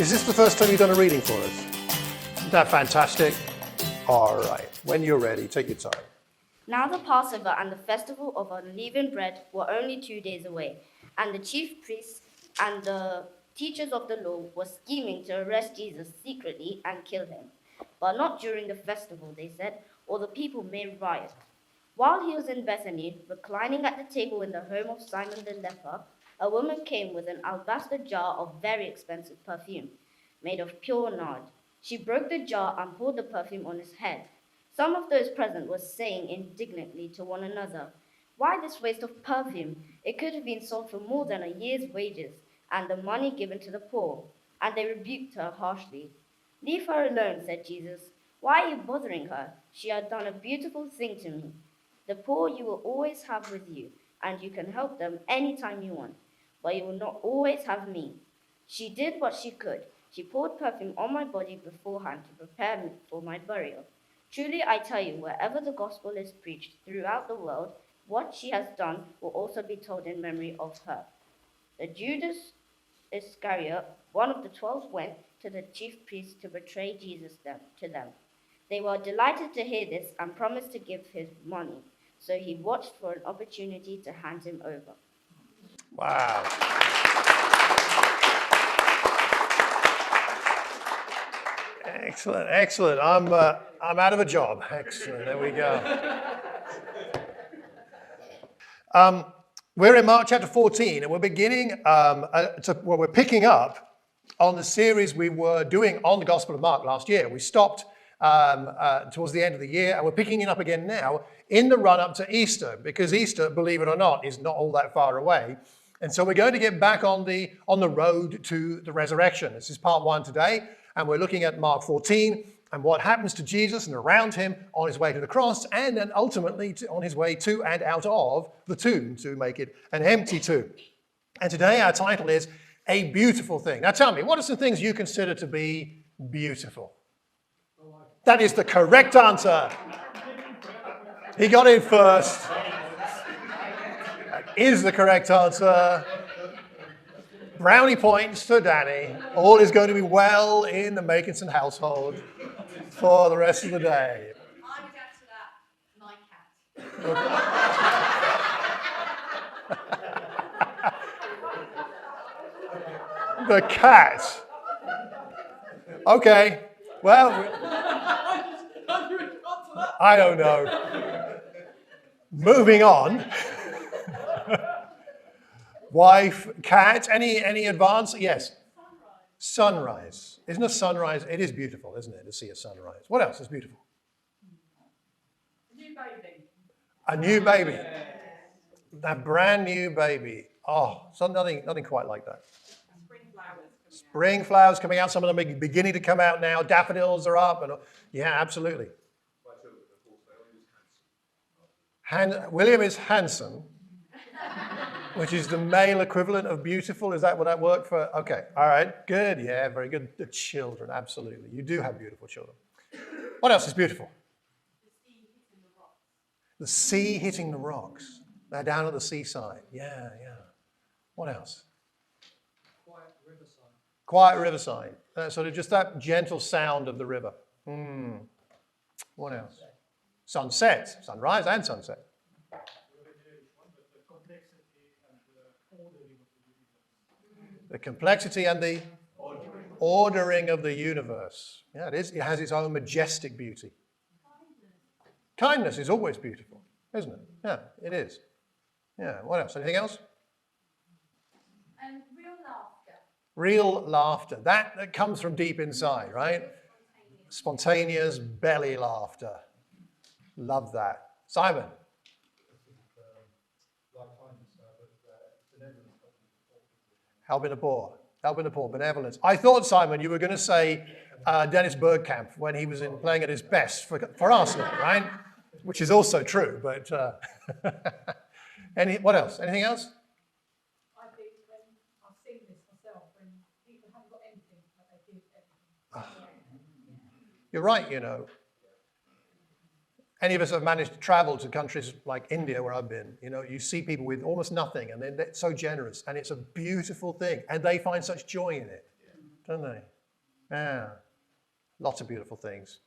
Is this the first time you've done a reading for us? Isn't that fantastic? All right, when you're ready, take your time. Now the Passover and the festival of unleavened bread were only 2 days away, and the chief priests and the teachers of the law were scheming to arrest Jesus secretly and kill him. But not during the festival, they said, or the people may riot. While he was in Bethany, reclining at the table in the home of Simon the leper, a woman came with an alabaster jar of very expensive perfume, made of pure nard. She broke the jar and poured the perfume on his head. Some of those present were saying indignantly to one another, "Why this waste of perfume? It could have been sold for more than a year's wages, and the money given to the poor." And they rebuked her harshly. "Leave her alone," said Jesus. "Why are you bothering her? She had done a beautiful thing to me. The poor you will always have with you, and you can help them any time you want, but you will not always have me. She did what she could. She poured perfume on my body beforehand to prepare me for my burial. Truly I tell you, wherever the gospel is preached throughout the world, what she has done will also be told in memory of her." The Judas Iscariot, one of the 12, went to the chief priests to betray Jesus to them. They were delighted to hear this and promised to give his money. So he watched for an opportunity to hand him over. Wow. Excellent, excellent. I'm out of a job. Excellent. There we go. We're in Mark chapter 14, and we're beginning. We're picking up on the series we were doing on the Gospel of Mark last year. We stopped towards the end of the year, and we're picking it up again now in the run-up to Easter, because Easter, believe it or not, is not all that far away. And so we're going to get back on the road to the resurrection. This is part 1 today, and we're looking at Mark 14 and what happens to Jesus and around him on his way to the cross, and then ultimately on his way to and out of the tomb to make it an empty tomb. And today our title is A Beautiful Thing. Now tell me, what are some things you consider to be beautiful? That is the correct answer. He got in first. That is the correct answer. Brownie points for Danny. All is going to be well in the Makinson household for the rest of the day. I would add to that, my cat. The cat. Okay. Well, I don't know. Moving on. Wife, cat, any advance? Yes. Sunrise. Isn't a sunrise? It is beautiful, isn't it, to see a sunrise? What else is beautiful? New baby. A new baby. That brand new baby. Oh, nothing quite like that. Spring flowers coming out. Some of them are beginning to come out now. Daffodils are up. And yeah, absolutely. William is handsome, which is the male equivalent of beautiful. Is that what that worked for? Okay. All right. Good. Yeah, very good. The children. Absolutely. You do have beautiful children. What else is beautiful? The sea hitting the rocks. They're down at the seaside. Yeah. What else? Quiet riverside. Sort of just that gentle sound of the river. What else? Sunset. Sunrise and sunset. The complexity and the ordering of the universe. Yeah, it is. It has its own majestic beauty. Kindness is always beautiful, isn't it? Yeah, it is. Yeah, what else? Anything else? Real laughter. Real laughter. That comes from deep inside, right? Spontaneous belly laughter. Love that. Simon. Helping the poor. Benevolence. I thought, Simon, you were going to say Dennis Bergkamp when he was playing at his best for Arsenal, right? Which is also true, but what else? Anything else? I think when I've seen this myself, when people haven't got anything, but they give everything. You're right, Any of us have managed to travel to countries like India, where I've been. You see people with almost nothing, and they're so generous, and it's a beautiful thing, and they find such joy in it, don't they? Yeah, lots of beautiful things.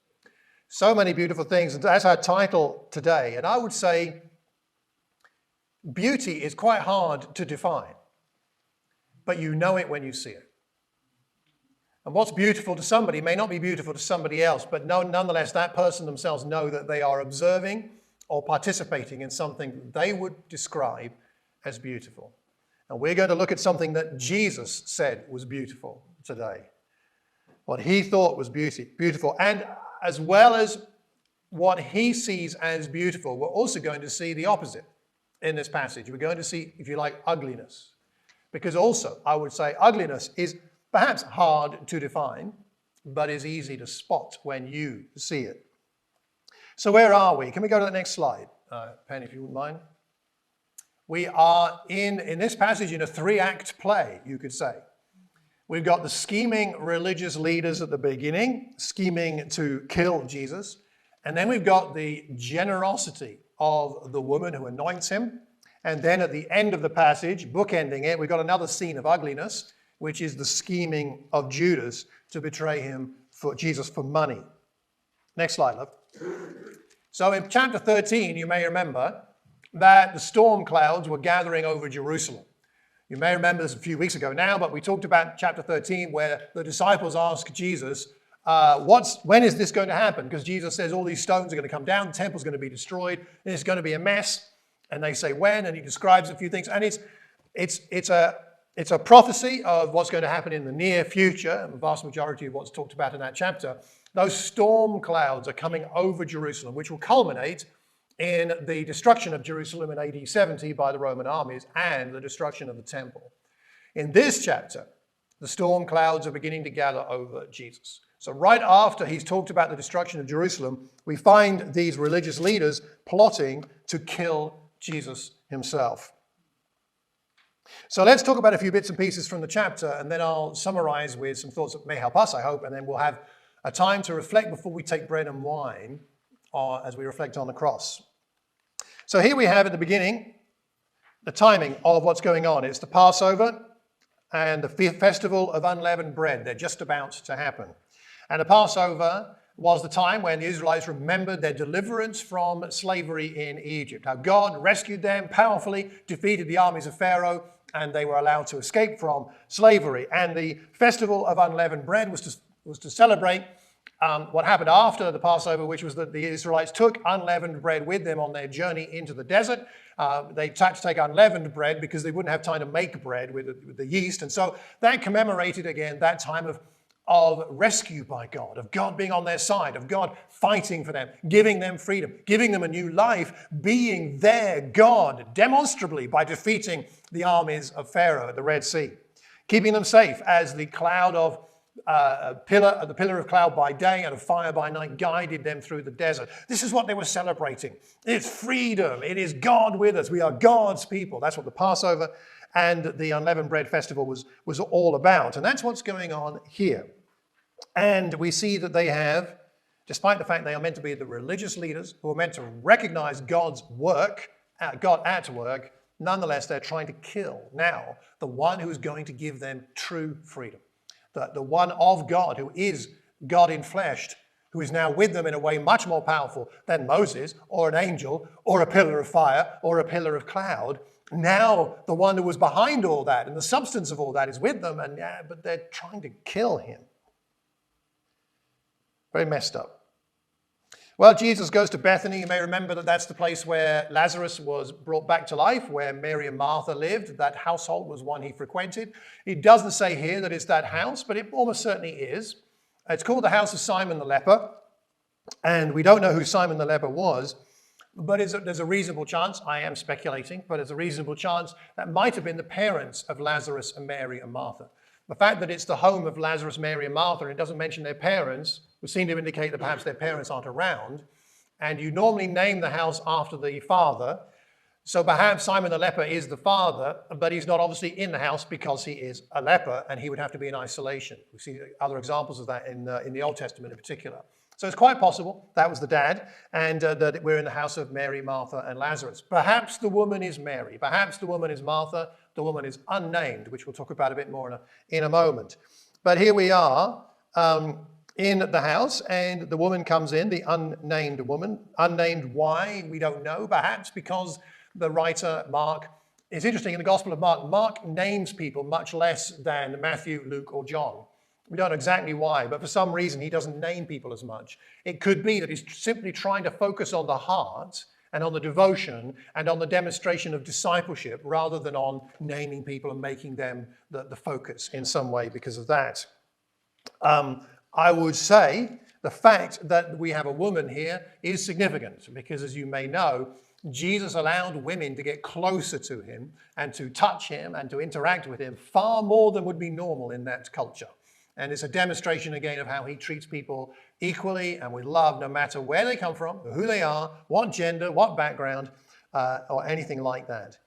So many beautiful things. And that's our title today. And I would say beauty is quite hard to define, but you know it when you see it. And what's beautiful to somebody may not be beautiful to somebody else, but nonetheless, that person themselves know that they are observing or participating in something they would describe as beautiful. And we're going to look at something that Jesus said was beautiful today. What he thought was beautiful. And as well as what he sees as beautiful, we're also going to see the opposite in this passage. We're going to see, if you like, ugliness. Because also, I would say ugliness is perhaps hard to define, but is easy to spot when you see it. So where are we? Can we go to the next slide, Penny, if you wouldn't mind? We are in this passage in a 3-act play, you could say. We've got the scheming religious leaders at the beginning, scheming to kill Jesus. And then we've got the generosity of the woman who anoints him. And then at the end of the passage, bookending it, we've got another scene of ugliness, which is the scheming of Judas to betray him for Jesus for money. Next slide, love. So in chapter 13, you may remember that the storm clouds were gathering over Jerusalem. You may remember this a few weeks ago now, but we talked about chapter 13 where the disciples ask Jesus, when is this going to happen? Because Jesus says all these stones are going to come down, the temple's going to be destroyed, and it's going to be a mess. And they say when, and he describes a few things. And it's a prophecy of what's going to happen in the near future. The vast majority of what's talked about in that chapter. Those storm clouds are coming over Jerusalem, which will culminate in the destruction of Jerusalem in AD 70 by the Roman armies and the destruction of the temple. In this chapter, the storm clouds are beginning to gather over Jesus. So right after he's talked about the destruction of Jerusalem, we find these religious leaders plotting to kill Jesus himself. So let's talk about a few bits and pieces from the chapter, and then I'll summarize with some thoughts that may help us, I hope, and then we'll have a time to reflect before we take bread and wine as we reflect on the cross. So here we have at the beginning the timing of what's going on. It's the Passover and the festival of unleavened bread. They're just about to happen. And the Passover was the time when the Israelites remembered their deliverance from slavery in Egypt. How God rescued them powerfully, defeated the armies of Pharaoh, and they were allowed to escape from slavery. And the festival of unleavened bread was to celebrate what happened after the Passover, which was that the Israelites took unleavened bread with them on their journey into the desert. They had to take unleavened bread because they wouldn't have time to make bread with the yeast. And so that commemorated again that time of rescue by God, of God being on their side, of God fighting for them, giving them freedom, giving them a new life, being their God demonstrably by defeating the armies of Pharaoh at the Red Sea, keeping them safe as the cloud of the pillar of cloud by day and of fire by night guided them through the desert. This is what they were celebrating. It's freedom. It is God with us. We are God's people. That's what the Passover and the unleavened bread festival was all about. And that's what's going on here. And we see that they have, despite the fact they are meant to be the religious leaders who are meant to recognize God's work, God at work, nonetheless, they're trying to kill now the one who is going to give them true freedom. The one of God who is God in flesh, who is now with them in a way much more powerful than Moses or an angel or a pillar of fire or a pillar of cloud. Now the one who was behind all that and the substance of all that is with them, but they're trying to kill him. Very messed up. Well, Jesus goes to Bethany. You may remember that that's the place where Lazarus was brought back to life, where Mary and Martha lived. That household was one he frequented. It doesn't say here that it's that house, but it almost certainly is. It's called the house of Simon the leper, and we don't know who Simon the leper was, but there's a reasonable chance, I am speculating, but there's a reasonable chance that might have been the parents of Lazarus and Mary and Martha. The fact that it's the home of Lazarus, Mary, and Martha, and it doesn't mention their parents, would seem to indicate that perhaps their parents aren't around. And you normally name the house after the father. So perhaps Simon the leper is the father, but he's not obviously in the house because he is a leper, and he would have to be in isolation. We see other examples of that in the Old Testament in particular. So it's quite possible that was the dad, and that we're in the house of Mary, Martha, and Lazarus. Perhaps the woman is Mary. Perhaps the woman is Martha. The woman is unnamed, which we'll talk about a bit more in a moment. But here we are. in the house, and the woman comes in, the unnamed woman. Unnamed why, we don't know, perhaps because the writer, Mark, is interesting in the Gospel of Mark. Mark names people much less than Matthew, Luke, or John. We don't know exactly why, but for some reason he doesn't name people as much. It could be that he's simply trying to focus on the heart and on the devotion and on the demonstration of discipleship rather than on naming people and making them the focus in some way because of that. I would say the fact that we have a woman here is significant because, as you may know, Jesus allowed women to get closer to him and to touch him and to interact with him far more than would be normal in that culture. And it's a demonstration again of how he treats people equally and with love, no matter where they come from, who they are, what gender, what background, or anything like that.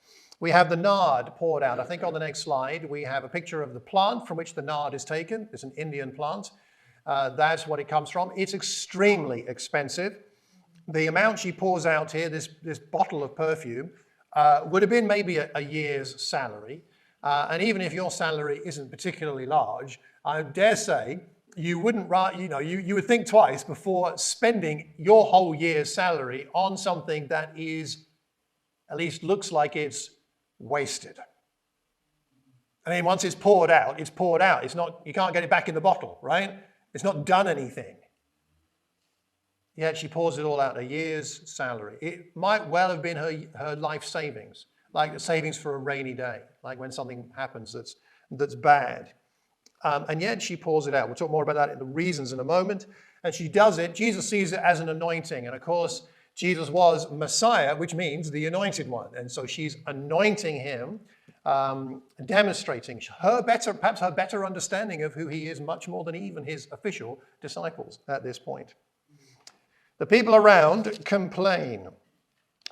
We have the nard poured out. I think on the next slide, we have a picture of the plant from which the nard is taken. It's an Indian plant. That's what it comes from. It's extremely expensive. The amount she pours out here, this bottle of perfume, would have been maybe a year's salary. And even if your salary isn't particularly large, I dare say you wouldn't, you would think twice before spending your whole year's salary on something that is, at least looks like it's wasted. I mean, once it's poured out, it's poured out. It's not, you can't get it back in the bottle, right? It's not done anything. Yet she pours it all out, a year's salary. It might well have been her life savings, like the savings for a rainy day, like when something happens that's bad. And yet she pours it out. We'll talk more about that in the reasons in a moment. And she does it. Jesus sees it as an anointing. And of course, Jesus was Messiah, which means the anointed one. And so she's anointing him, demonstrating perhaps her better understanding of who he is, much more than even his official disciples at this point. The people around complain.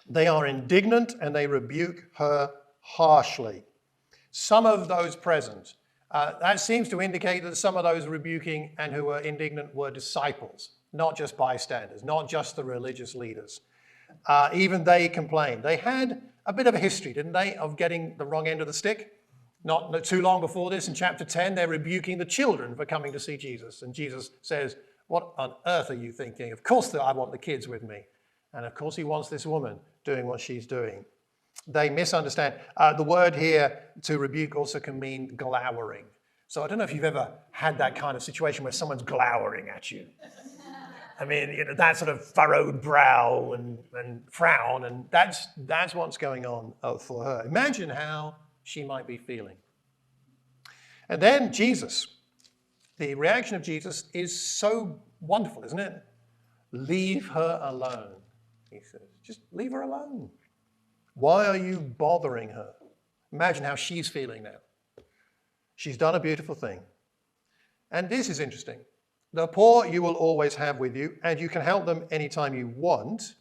They are indignant and they rebuke her harshly. Some of those present, that seems to indicate that some of those rebuking and who were indignant were disciples, not just bystanders, not just the religious leaders. Even they complained. They had a bit of a history, didn't they, of getting the wrong end of the stick? Not too long before this, in chapter 10, they're rebuking the children for coming to see Jesus. And Jesus says, "What on earth are you thinking? Of course I want the kids with me." And of course he wants this woman doing what she's doing. They misunderstand. The word here to rebuke also can mean glowering. So I don't know if you've ever had that kind of situation where someone's glowering at you. I mean, that sort of furrowed brow and frown, and that's what's going on for her. Imagine how she might be feeling. And then Jesus, the reaction of Jesus is so wonderful, isn't it? Leave her alone, he says. Just leave her alone. Why are you bothering her? Imagine how she's feeling now. She's done a beautiful thing. And this is interesting. The poor you will always have with you, and you can help them anytime you want.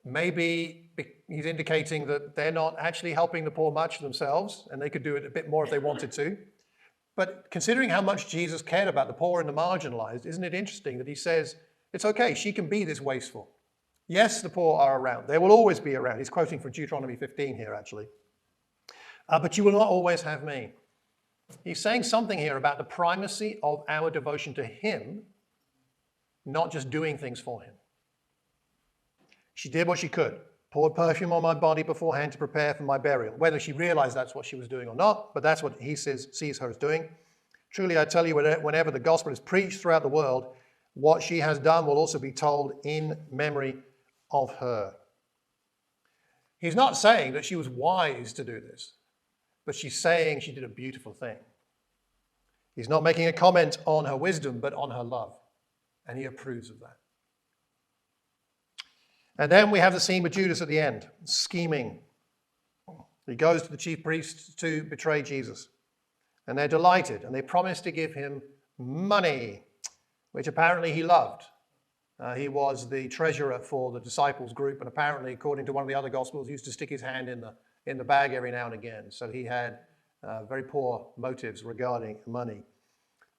Maybe he's indicating that they're not actually helping the poor much themselves, and they could do it a bit more if they wanted to. But considering how much Jesus cared about the poor and the marginalized, isn't it interesting that he says, it's okay, she can be this wasteful. Yes, the poor are around. They will always be around. He's quoting from Deuteronomy 15 here, actually. But you will not always have me. He's saying something here about the primacy of our devotion to him, not just doing things for him. She did what she could, poured perfume on my body beforehand to prepare for my burial. Whether she realized that's what she was doing or not, but that's what he sees her as doing. Truly, I tell you, whenever the gospel is preached throughout the world, what she has done will also be told in memory of her. He's not saying that she was wise to do this, but she's saying she did a beautiful thing. He's not making a comment on her wisdom, but on her love, and he approves of that. And then we have the scene with Judas at the end, scheming. He goes to the chief priests to betray Jesus, and they're delighted, and they promise to give him money, which apparently he loved. He was the treasurer for the disciples group, and apparently, according to one of the other gospels, used to stick his hand in the bag every now and again. So he had very poor motives regarding money.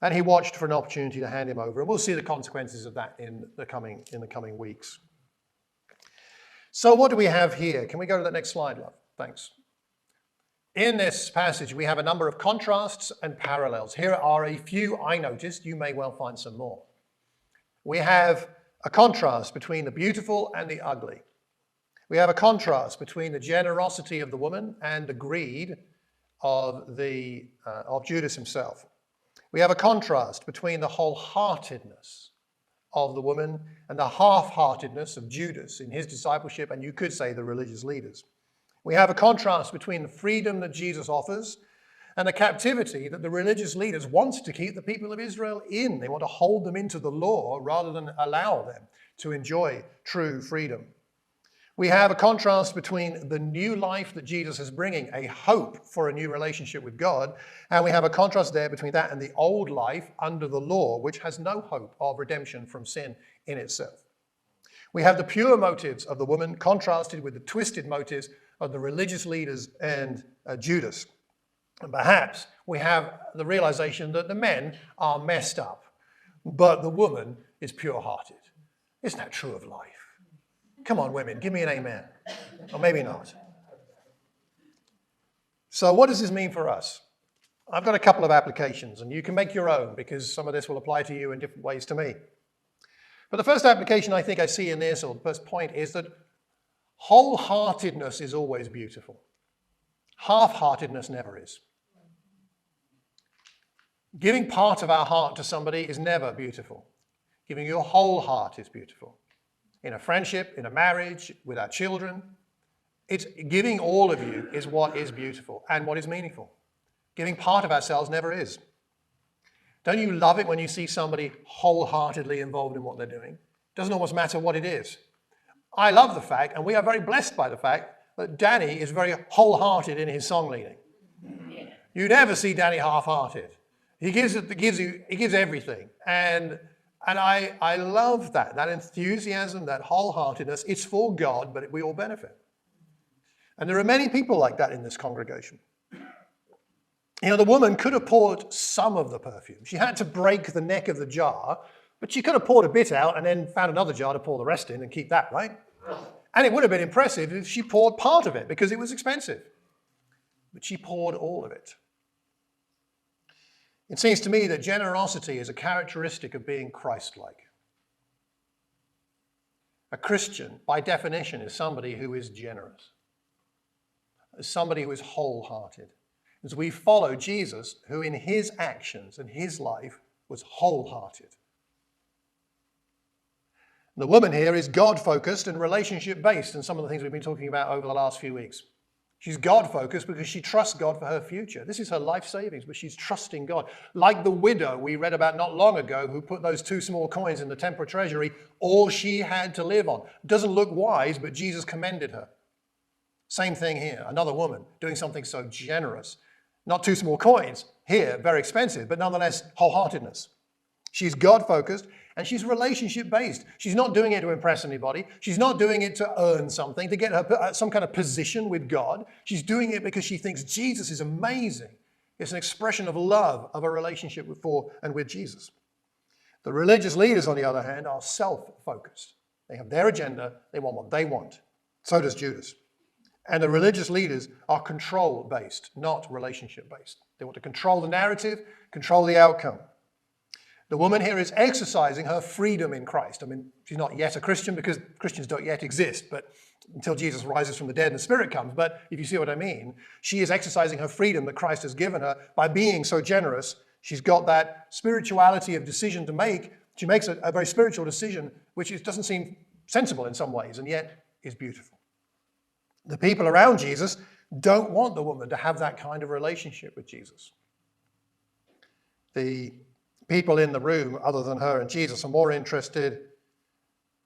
And he watched for an opportunity to hand him over. And we'll see the consequences of that in the coming weeks. So what do we have here? Can we go to the next slide, love? Thanks. In this passage, we have a number of contrasts and parallels. Here are a few I noticed. You may well find some more. We have a contrast between the beautiful and the ugly. We have a contrast between the generosity of the woman and the greed of Judas himself. We have a contrast between the wholeheartedness of the woman and the half-heartedness of Judas in his discipleship, and you could say the religious leaders. We have a contrast between the freedom that Jesus offers and the captivity that the religious leaders want to keep the people of Israel in. They want to hold them into the law rather than allow them to enjoy true freedom. We have a contrast between the new life that Jesus is bringing, a hope for a new relationship with God, and we have a contrast there between that and the old life under the law, which has no hope of redemption from sin in itself. We have the pure motives of the woman contrasted with the twisted motives of the religious leaders and Judas. And perhaps we have the realization that the men are messed up, but the woman is pure-hearted. Isn't that true of life? Come on, women, give me an amen. Or maybe not. So what does this mean for us? I've got a couple of applications, and you can make your own because some of this will apply to you in different ways to me. But the first application I think I see in this, or the first point, is that wholeheartedness is always beautiful. Half-heartedness never is. Giving part of our heart to somebody is never beautiful. Giving your whole heart is beautiful. In a friendship, in a marriage, with our children, it's giving all of you is what is beautiful and what is meaningful. Giving part of ourselves never is. Don't you love it when you see somebody wholeheartedly involved in what they're doing? It doesn't almost matter what it is. I love the fact, and we are very blessed by the fact, that Danny is very wholehearted in his song leading. You never see Danny half-hearted. He gives everything. And I love that enthusiasm, that wholeheartedness. It's for God, but we all benefit. And there are many people like that in this congregation. You know, the woman could have poured some of the perfume. She had to break the neck of the jar, but she could have poured a bit out and then found another jar to pour the rest in and keep that, right? And it would have been impressive if she poured part of it because it was expensive. But she poured all of it. It seems to me that generosity is a characteristic of being Christ-like. A Christian, by definition, is somebody who is generous, is somebody who is wholehearted. As we follow Jesus, who in his actions and his life was wholehearted. The woman here is God-focused and relationship-based, and some of the things we've been talking about over the last few weeks. She's God-focused because she trusts God for her future. This is her life savings, but she's trusting God. Like the widow we read about not long ago who put those 2 small coins in the temple treasury, all she had to live on. Doesn't look wise, but Jesus commended her. Same thing here. Another woman doing something so generous. Not 2 small coins. Here, very expensive, but nonetheless, wholeheartedness. She's God-focused and she's relationship-based. She's not doing it to impress anybody. She's not doing it to earn something, to get her some kind of position with God. She's doing it because she thinks Jesus is amazing. It's an expression of love, of a relationship for and with Jesus. The religious leaders, on the other hand, are self-focused. They have their agenda. They want what they want. So does Judas. And the religious leaders are control-based, not relationship-based. They want to control the narrative, control the outcome. The woman here is exercising her freedom in Christ. I mean, she's not yet a Christian because Christians don't yet exist, but until Jesus rises from the dead and the Spirit comes. But if you see what I mean, she is exercising her freedom that Christ has given her by being so generous. She's got that spirituality of decision to make. She makes a very spiritual decision, which doesn't seem sensible in some ways, and yet is beautiful. The people around Jesus don't want the woman to have that kind of relationship with Jesus. The people in the room, other than her and Jesus, are more interested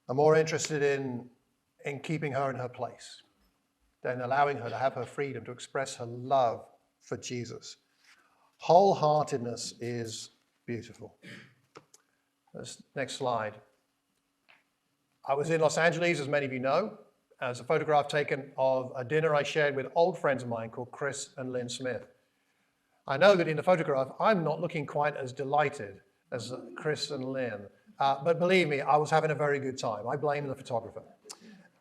in keeping her in her place than allowing her to have her freedom to express her love for Jesus. Wholeheartedness is beautiful. Next slide. I was in Los Angeles, as many of you know, as a photograph taken of a dinner I shared with old friends of mine called Chris and Lynn Smith. I know that in the photograph, I'm not looking quite as delighted as Chris and Lynn, but believe me, I was having a very good time. I blame the photographer.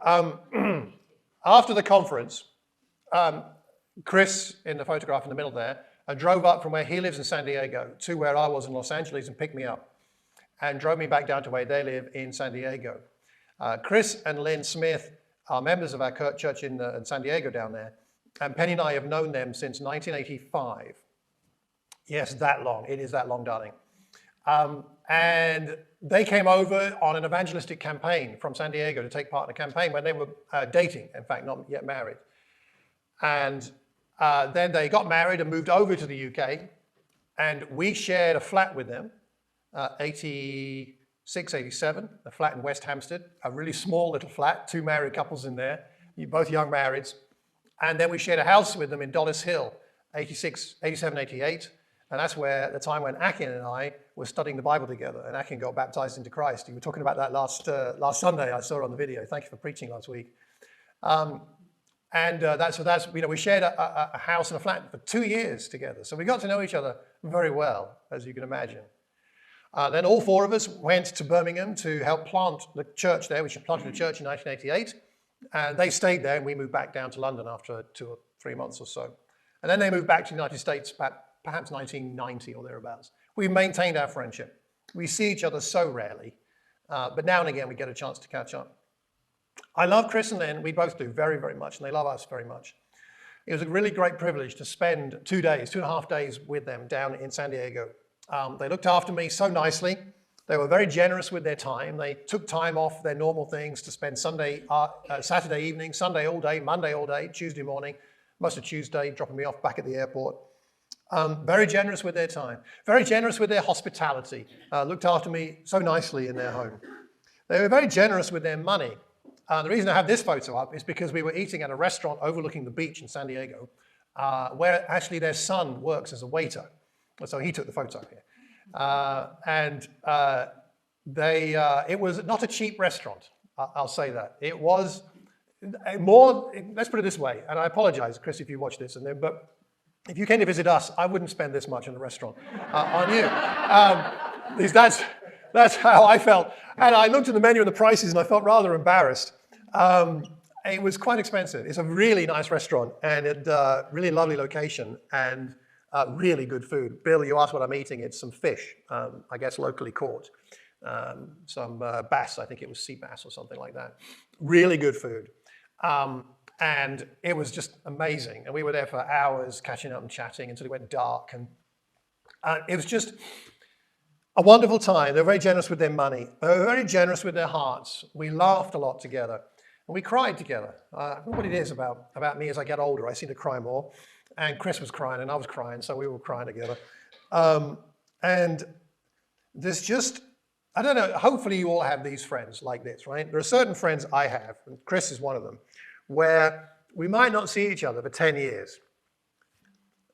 After the conference, Chris, in the photograph in the middle there, drove up from where he lives in San Diego to where I was in Los Angeles and picked me up and drove me back down to where they live in San Diego. Chris and Lynn Smith are members of our church in San Diego down there, and Penny and I have known them since 1985. Yes, that long. It is that long, darling. And they came over on an evangelistic campaign from San Diego to take part in a campaign when they were dating, in fact, not yet married. And then they got married and moved over to the UK, and we shared a flat with them, 86, 87, a flat in West Hampstead, a really small little flat, 2 married couples in there, both young marrieds. And then we shared a house with them in Dollis Hill, 86, 87, 88. And that's where the time when Akin and I were studying the Bible together, and Akin got baptized into Christ. You were talking about that last Sunday. I saw it on the video. Thank you for preaching last week. We shared a house and a flat for 2 years together. So we got to know each other very well, as you can imagine. Then all 4 of us went to Birmingham to help plant the church there. We planted a church in 1988. And they stayed there, and we moved back down to London after 2 or 3 months or so. And then they moved back to the United States perhaps 1990 or thereabouts. We've maintained our friendship. We see each other so rarely, but now and again we get a chance to catch up. I love Chris and Lynn. We both do very, very much, and they love us very much. It was a really great privilege to spend 2 days, 2.5 days with them down in San Diego. They looked after me so nicely. They were very generous with their time. They took time off their normal things to spend Saturday evening, Sunday all day, Monday all day, Tuesday morning, most of Tuesday, dropping me off back at the airport. Very generous with their time, very generous with their hospitality, looked after me so nicely in their home. They were very generous with their money. The reason I have this photo up is because we were eating at a restaurant overlooking the beach in San Diego, where actually their son works as a waiter. So he took the photo here. It was not a cheap restaurant, I'll say that. It was more, let's put it this way, and I apologize, Chris, if you watch this, but if you came to visit us, I wouldn't spend this much in a restaurant on you. That's how I felt. And I looked at the menu and the prices, and I felt rather embarrassed. It was quite expensive. It's a really nice restaurant, and a really lovely location, and really good food. Bill, you asked what I'm eating. It's some fish, I guess locally caught. Some bass, I think it was sea bass or something like that. Really good food. And it was just amazing. And we were there for hours catching up and chatting until it went dark. And it was just a wonderful time. They were very generous with their money. They were very generous with their hearts. We laughed a lot together. And we cried together. I don't know what it is about me as I get older. I seem to cry more. And Chris was crying and I was crying, so we were crying together. And there's just, I don't know, hopefully you all have these friends like this, right? There are certain friends I have, and Chris is one of them, where we might not see each other for 10 years,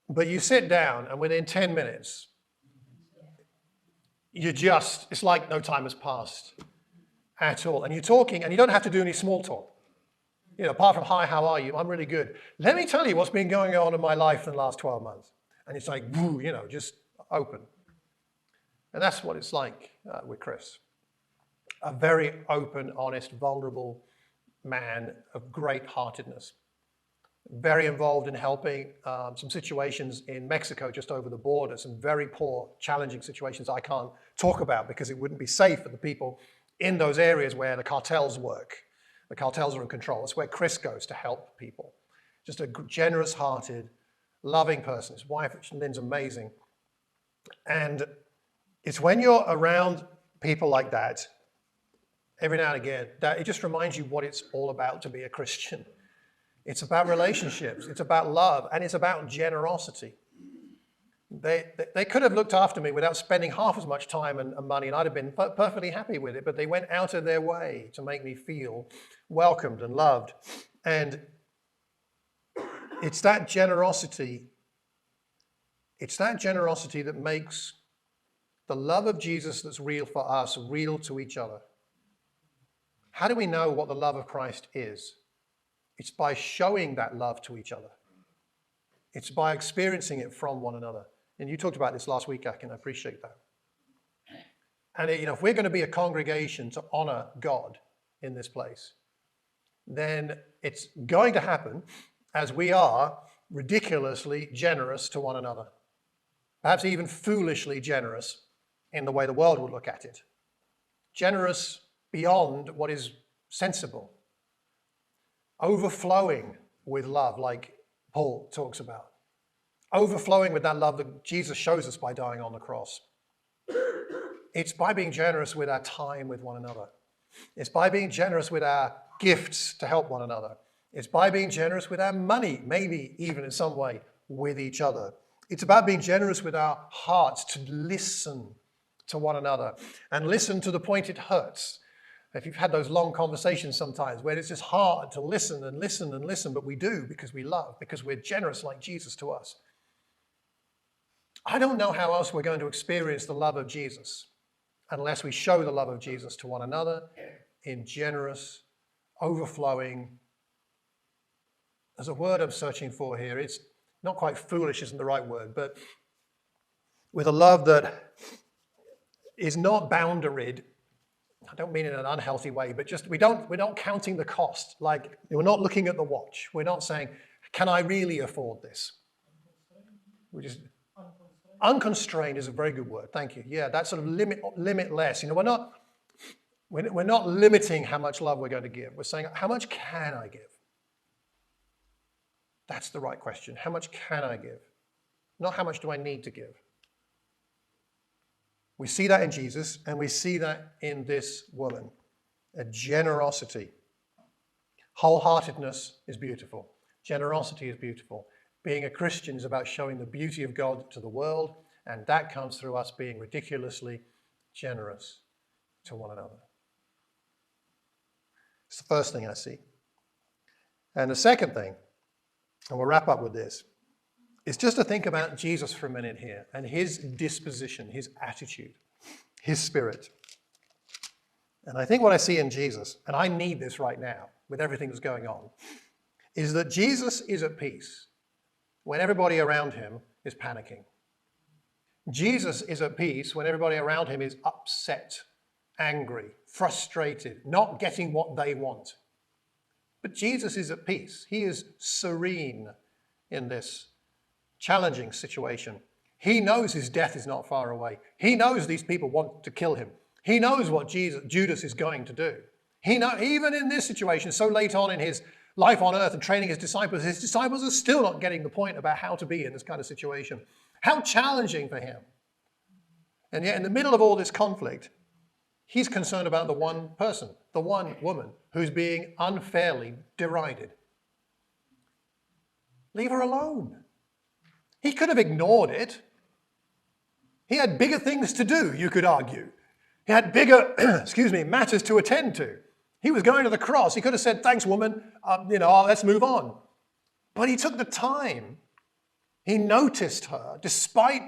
but you sit down and within 10 minutes, it's like no time has passed at all. And you're talking, and you don't have to do any small talk. You know, apart from, hi, how are you? I'm really good. Let me tell you what's been going on in my life in the last 12 months. And it's like, woo, you know, just open. And that's what it's like with Chris. A very open, honest, vulnerable man of great heartedness. Very involved in helping some situations in Mexico just over the border, some very poor, challenging situations I can't talk about because it wouldn't be safe for the people in those areas where the cartels work. The cartels are in control. That's where Chris goes to help people. Just a generous-hearted, loving person. His wife, Lynn's amazing. And it's when you're around people like that, every now and again, that it just reminds you what it's all about to be a Christian. It's about relationships, it's about love, and it's about generosity. They could have looked after me without spending half as much time and money, and I'd have been perfectly happy with it, but they went out of their way to make me feel welcomed and loved. And it's that generosity that makes the love of Jesus that's real for us real to each other. How do we know what the love of Christ is? It's by showing that love to each other. It's by experiencing it from one another. And you talked about this last week, Akin. I appreciate that. And if we're going to be a congregation to honor God in this place, then it's going to happen as we are ridiculously generous to one another. Perhaps even foolishly generous in the way the world would look at it. Generous beyond what is sensible. Overflowing with love, like Paul talks about. Overflowing with that love that Jesus shows us by dying on the cross. It's by being generous with our time with one another. It's by being generous with our gifts to help one another. It's by being generous with our money, maybe even in some way with each other. It's about being generous with our hearts to listen to one another and listen to the point it hurts. If you've had those long conversations sometimes where it's just hard to listen and listen and listen, but we do because we love, because we're generous like Jesus to us. I don't know how else we're going to experience the love of Jesus unless we show the love of Jesus to one another in generous, overflowing. There's a word I'm searching for here. It's not quite foolish, isn't the right word, but with a love that is not boundaried. I don't mean in an unhealthy way, but just we're not counting the cost. Like, we're not looking at the watch. We're not saying, can I really afford this? We just unconstrained is a very good word. Thank you. Yeah, that's sort of limitless. We're not limiting how much love we're going to give. We're saying, how much can I give? That's the right question. How much can I give? Not how much do I need to give? We see that in Jesus, and we see that in this woman. A generosity. Wholeheartedness is beautiful. Generosity is beautiful. Being a Christian is about showing the beauty of God to the world, and that comes through us being ridiculously generous to one another. It's the first thing I see. And the second thing, and we'll wrap up with this, is just to think about Jesus for a minute here and his disposition, his attitude, his spirit. And I think what I see in Jesus, and I need this right now with everything that's going on, is that Jesus is at peace when everybody around him is panicking. Jesus is at peace when everybody around him is upset, angry, frustrated, not getting what they want. But Jesus is at peace. He is serene in this challenging situation. He knows his death is not far away. He knows these people want to kill him. He knows what Judas is going to do. He knows, even in this situation, so late on in his life on earth and training his disciples are still not getting the point about how to be in this kind of situation. How challenging for him. And yet in the middle of all this conflict, he's concerned about the one person, the one woman who's being unfairly derided. Leave her alone. He could have ignored it. He had bigger things to do, you could argue. He had bigger, matters to attend to. He was going to the cross. He could have said, thanks, woman, let's move on. But he took the time. He noticed her, despite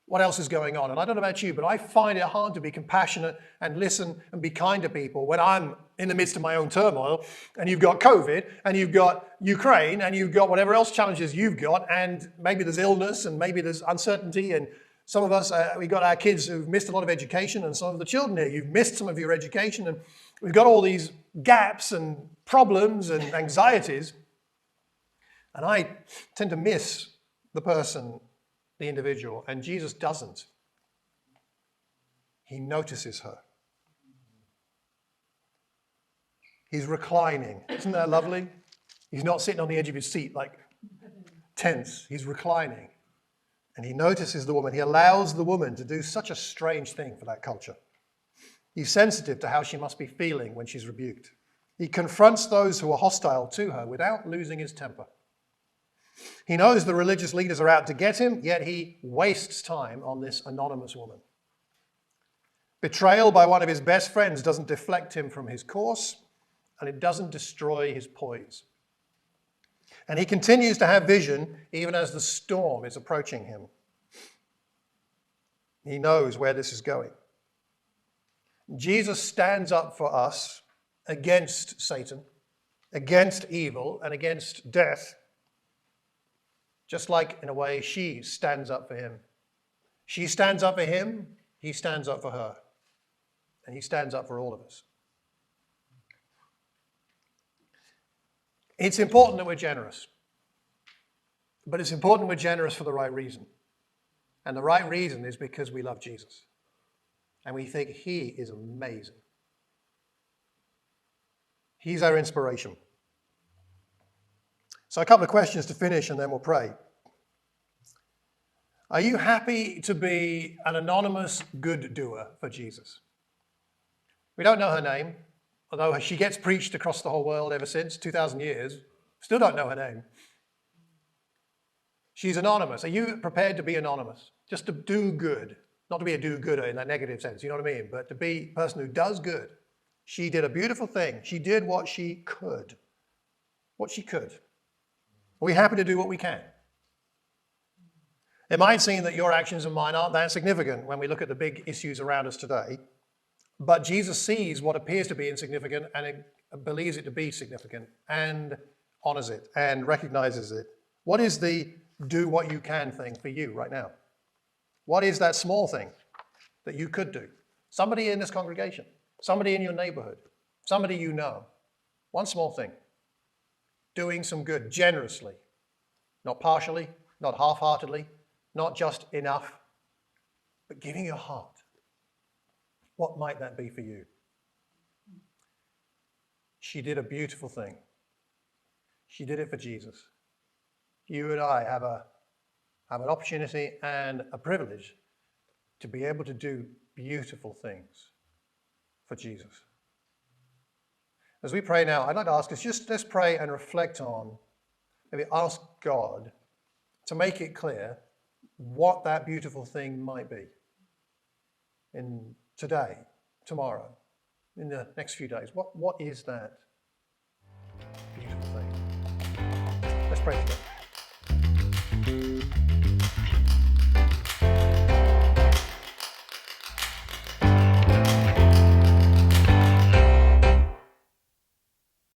what else is going on. And I don't know about you, but I find it hard to be compassionate and listen and be kind to people when I'm in the midst of my own turmoil, and you've got COVID, and you've got Ukraine, and you've got whatever else challenges you've got, and maybe there's illness, and maybe there's uncertainty, and some of us, we've got our kids who've missed a lot of education, and some of the children here, you've missed some of your education, and we've got all these gaps and problems and anxieties, and I tend to miss the person, the individual, and Jesus doesn't. He notices her. He's reclining. Isn't that lovely? He's not sitting on the edge of his seat like tense. He's reclining. And he notices the woman. He allows the woman to do such a strange thing for that culture. He's sensitive to how she must be feeling when she's rebuked. He confronts those who are hostile to her without losing his temper. He knows the religious leaders are out to get him, yet he wastes time on this anonymous woman. Betrayal by one of his best friends doesn't deflect him from his course, and it doesn't destroy his poise. And he continues to have vision even as the storm is approaching him. He knows where this is going. Jesus stands up for us against Satan, against evil, and against death, just like, in a way, she stands up for him. She stands up for him, he stands up for her, and he stands up for all of us. It's important that we're generous. But it's important we're generous for the right reason. And the right reason is because we love Jesus. And we think he is amazing. He's our inspiration. So a couple of questions to finish and then we'll pray. Are you happy to be an anonymous good doer for Jesus? We don't know her name, although she gets preached across the whole world ever since, 2,000 years. Still don't know her name. She's anonymous. Are you prepared to be anonymous? Just to do good. Not to be a do-gooder in that negative sense, you know what I mean? But to be a person who does good. She did a beautiful thing. She did what she could. What she could. Are we happy to do what we can? It might seem that your actions and mine aren't that significant when we look at the big issues around us today. But Jesus sees what appears to be insignificant and believes it to be significant and honors it and recognizes it. What is the do what you can thing for you right now? What is that small thing that you could do? Somebody in this congregation, somebody in your neighborhood, somebody you know. One small thing. Doing some good generously, not partially, not half-heartedly, not just enough, but giving your heart. What might that be for you? She did a beautiful thing. She did it for Jesus. You and I have an opportunity and a privilege to be able to do beautiful things for Jesus. As we pray now, I'd like to ask us, let's pray and reflect on, maybe ask God to make it clear what that beautiful thing might be in today, tomorrow, in the next few days. What is that beautiful thing? Let's pray together.